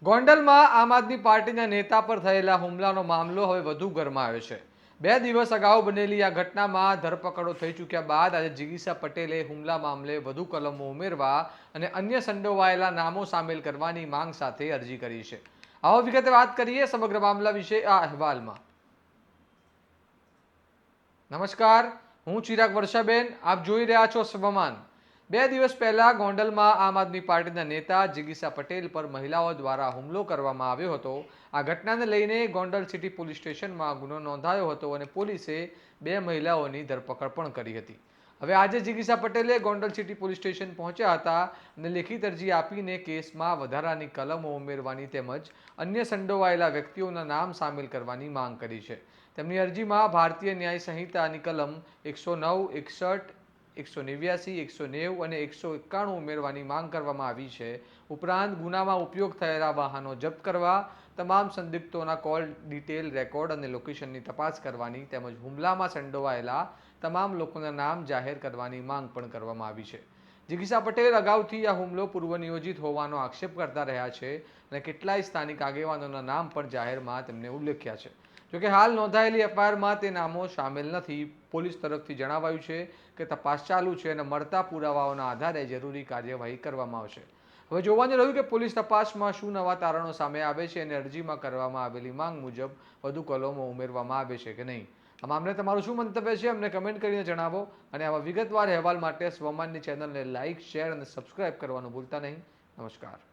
ગોંડલમાં આમ આદમી પાર્ટીના નેતા પર થયેલા હુમલાનો મામલો હવે વધુ ગરમાયો છે। 2 દિવસ અગાઉ બનેલી આ ઘટનામાં ધરપકડો થઈ ચૂક્યા બાદ આજે જિગીસા પટેલે હુમલા મામલે વધુ કલમો ઉમેરવા અને અન્ય સંડોવાયેલા નામો સામેલ કરવાની માંગ સાથે અરજી કરી છે। આવો વિગતે વાત કરીએ સમગ્ર મામલા વિશે આ અહેવાલમાં। નમસ્કાર, હું ચિરાગ વર્ષાબેન, આપ જોઈ રહ્યા છો સ્વમાન। 2 દિવસ પહેલા ગોંડલમાં આમ આદમી પાર્ટીના નેતા જિગીસા પટેલ પર મહિલાઓ દ્વારા હુમલો કરવામાં આવ્યો હતો। આ ઘટનાને લઈને ગોંડલ સિટી પોલીસ સ્ટેશનમાં ગુનો નોંધાયો હતો અને પોલીસે 2 મહિલાઓની ધરપકડ પણ કરી હતી। હવે આજે જિગીસા પટેલે ગોંડલ સિટી પોલીસ સ્ટેશન પહોંચ્યા હતા અને લેખિત અરજી આપીને કેસમાં વધારાની કલમો ઉમેરવાની તેમજ અન્ય સંડોવાયેલા વ્યક્તિઓના નામ સામેલ કરવાની માંગ કરી છે। તેમની અરજીમાં ભારતીય ન્યાય સંહિતાની કલમ 109, 61, 189, 190 અને 191 ઉમેરવાની માંગ કરવામાં આવી છે। ઉપરાંત ગુનામાં ઉપયોગ થયેલા વાહનો જપ્ત કરવા, તમામ સંદિગ્ધોના કોલ ડિટેલ રેકોર્ડ અને લોકેશનની તપાસ કરવાની તેમજ હુમલામાં સંડોવાયેલા તમામ લોકોના નામ જાહેર કરવાની માંગ પણ કરવામાં આવી છે। જિગીસા પટેલ અગાઉથી આ હુમલો પૂર્વનિયોજિત હોવાનો આક્ષેપ કરતા રહ્યા છે અને કેટલાય સ્થાનિક આગેવાનોના નામ પણ જાહેરમાં તેમને ઉલ્લેખ્યા છે। જોકે હાલ નોંધાયેલી એફઆઈઆરમાં તે નામો સામેલ નથી। પોલીસ તરફથી જણાવાયું છે કે તપાસ ચાલુ છે અને મળતા પુરાવાઓના આધારે જરૂરી કાર્યવાહી કરવામાં આવશે। હવે જોવાનું રહ્યું કે પોલીસ તપાસમાં શું નવા તારણો સામે આવે છે અને અરજીમાં કરવામાં આવેલી માંગ મુજબ વધુ કલમો ઉમેરવામાં આવે છે કે નહીં। આ મામલે તમારું શું મંતવ્ય છે અમને કમેન્ટ કરીને જણાવો અને આવા વિગતવાર અહેવાલ માટે સ્વમાનની ચેનલને લાઇક, શેર અને સબસ્ક્રાઇબ કરવાનું ભૂલતા નહીં। નમસ્કાર।